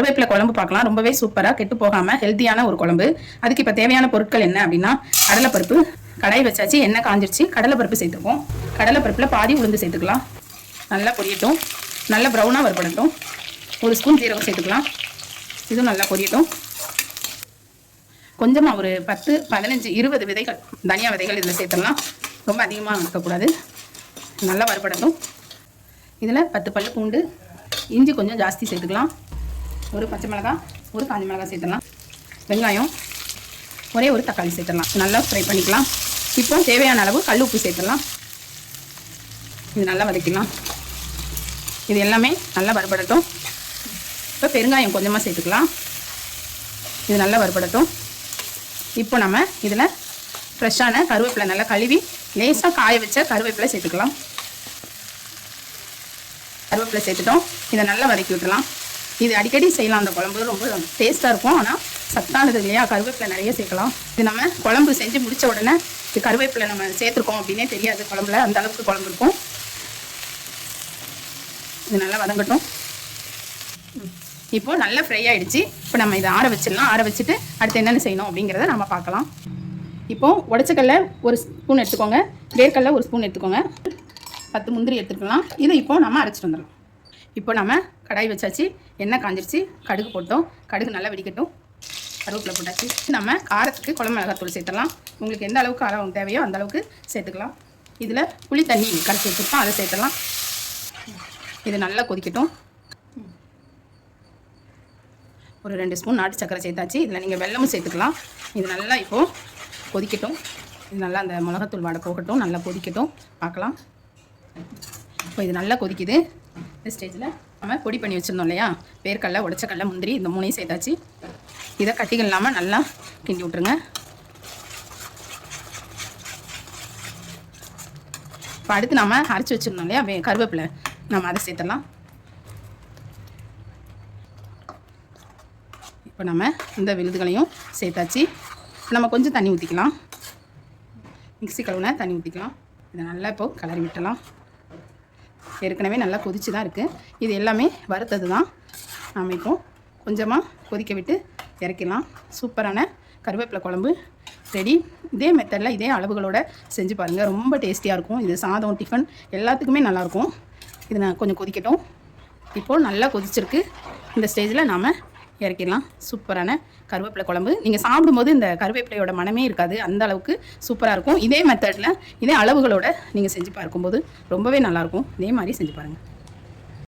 கருவேப்பிலை குழம்பு பார்க்கலாம். ரொம்பவே சூப்பராக கெட்டு போகாமல் ஹெல்த்தியான ஒரு குழம்பு. அதுக்கு இப்போ தேவையான பொருட்கள் என்ன அப்படின்னா, கடலைப்பருப்பு கடாய் வச்சாச்சு, எண்ணெய் காஞ்சிருச்சு, கடலைப்பருப்பு சேர்த்துப்போம். கடலைப்பருப்பில் பாதி உளுந்து சேர்த்துக்கலாம். நல்லா பொரியட்டும், நல்லா ப்ரௌனாக வறுபடட்டும். ஒரு ஸ்பூன் ஜீரகம் சேர்த்துக்கலாம். இதுவும் நல்லா பொரியட்டும். கொஞ்சமாக ஒரு 10, 15, 20 விதைகள், தனியா விதைகள் இதில் சேர்த்துடலாம். ரொம்ப அதிகமாக இருக்கக்கூடாது. நல்லா வறுபடட்டும். இதில் 10 பல்லு பூண்டு, இஞ்சி கொஞ்சம் ஜாஸ்தி சேர்த்துக்கலாம். ஒரு பச்சை மிளகாய், ஒரு காஞ்ச மிளகாய் சேர்த்துடலாம். வெங்காயம், ஒரே ஒரு தக்காளி சேர்த்துடலாம். நல்லா ஃப்ரை பண்ணிக்கலாம். இப்போ தேவையான அளவு கல் உப்பு சேர்த்துடலாம். இது நல்லா வதக்கலாம். இது எல்லாமே நல்லா வறுபடட்டும். இப்போ பெருங்காயம் கொஞ்சமாக சேர்த்துக்கலாம். இது நல்லா வறுபடட்டும். இப்போ நம்ம இதில் ஃப்ரெஷ்ஷான கருவேப்பிலை நல்லா கழுவி லேசாக காய வச்ச கருவேப்பிலை சேர்த்துக்கலாம். கருவேப்பிலை சேர்த்துட்டோம். இதை நல்லா வதக்கி விட்டுலாம். இது அடிக்கடி செய்யலாம். அந்த குழம்பு ரொம்ப டேஸ்ட்டாக இருக்கும். ஆனால் சத்தானது இல்லையா, கருவேப்பிலை நிறைய சேர்க்கலாம். இது நம்ம குழம்பு செஞ்சு முடித்த உடனே இது கருவேப்பிலை நம்ம சேர்த்துருக்கோம் அப்படின்னே தெரியாது குழம்புல. அந்த அளவுக்கு குழம்பு இருக்கும். இது நல்லா வதங்கட்டும். இப்போ நல்லா ஃப்ரை ஆகிடுச்சு. இப்போ நம்ம இதை ஆற வச்சிடலாம். ஆற வச்சுட்டு அடுத்து என்னென்ன செய்யணும் அப்படிங்கிறத நம்ம பார்க்கலாம். இப்போது உடச்சக்கல்ல ஒரு ஸ்பூன் எடுத்துக்கோங்க, வேர்க்கடலை ஒரு ஸ்பூன் எடுத்துக்கோங்க, 10 முந்திரி எடுத்துக்கலாம். இதை இப்போ நம்ம அரைச்சிட்டு வந்துடலாம். இப்போ நம்ம கடாய் வச்சாச்சு, எண்ணெய் காஞ்சிருச்சு, கடுகு போட்டோம். கடுகு நல்லா வெடிக்கட்டும். கருவேப்பிலை போட்டாச்சு. நம்ம காரத்துக்கு குழம்பு மிளகாத்தூள் சேர்த்துடலாம். உங்களுக்கு எந்த அளவுக்கு காரம் தேவையோ அந்த அளவுக்கு சேர்த்துக்கலாம். இதில் புளி தண்ணி கரைச்சி வச்சுருக்கோம், அதை சேர்த்துடலாம். இது நல்லா கொதிக்கட்டும். ஒரு 2 ஸ்பூன் நாட்டு சக்கரை சேர்த்தாச்சு. இதில் நீங்கள் வெல்லமும் சேர்த்துக்கலாம். இது நல்லா இப்போது கொதிக்கட்டும். இது நல்லா அந்த மிளகாத்தூள் வாடை போகட்டும். நல்லா கொதிக்கட்டும், பார்க்கலாம். இப்போ இது நல்லா கொதிக்குது. இந்த ஸ்டேஜில் நம்ம பொடி பண்ணி வச்சுருந்தோம் இல்லையா, வேர்க்கடலை, உடச்சக்கடலை, முந்திரி, இந்த 3ஐயும் சேர்த்தாச்சு. இதை கட்டிகள் இல்லாமல் நல்லா கிண்டி விட்ருங்க. இப்போ அடுத்து நம்ம அரைச்சி வச்சுருந்தோம் இல்லையா கருவேப்பிலை, நம்ம அதை சேர்த்துடலாம். இப்போ நம்ம இந்த விழுதுகளையும் சேர்த்தாச்சு. நம்ம கொஞ்சம் தண்ணி ஊற்றிக்கலாம். மிக்ஸி கழுவுன தண்ணி ஊற்றிக்கலாம். இதை நல்லா இப்போது கிளறி விட்டலாம். ஏற்கனவே நல்லா கொதிச்சு தான் இருக்குது. இது எல்லாமே வறுத்தது தான். நாம் இப்போது கொஞ்சமாக கொதிக்க விட்டு இறக்கிடலாம். சூப்பரான கருவேப்பிலை குழம்பு ரெடி. இதே மெத்தடில் இதே அளவுகளோடு செஞ்சு பாருங்கள். ரொம்ப டேஸ்டியாக இருக்கும். இது சாதம், டிஃபன் எல்லாத்துக்குமே நல்லாயிருக்கும். இது நான் கொஞ்சம் கொதிக்கட்டும். இப்போது நல்லா கொதிச்சிருக்கு. இந்த ஸ்டேஜில் நாம் இறக்கிடலாம். சூப்பரான கருவேப்பிலை குழம்பு. நீங்கள் சாப்பிடும்போது இந்த கருவேப்பிலையோட மனமே இருக்காது, அந்த அளவுக்கு சூப்பராக இருக்கும். இதே மெத்தடில் இதே அளவுகளோடு நீங்கள் செஞ்சு பார்க்கும்போது ரொம்பவே நல்லாயிருக்கும். இதே மாதிரி செஞ்சு பாருங்கள்.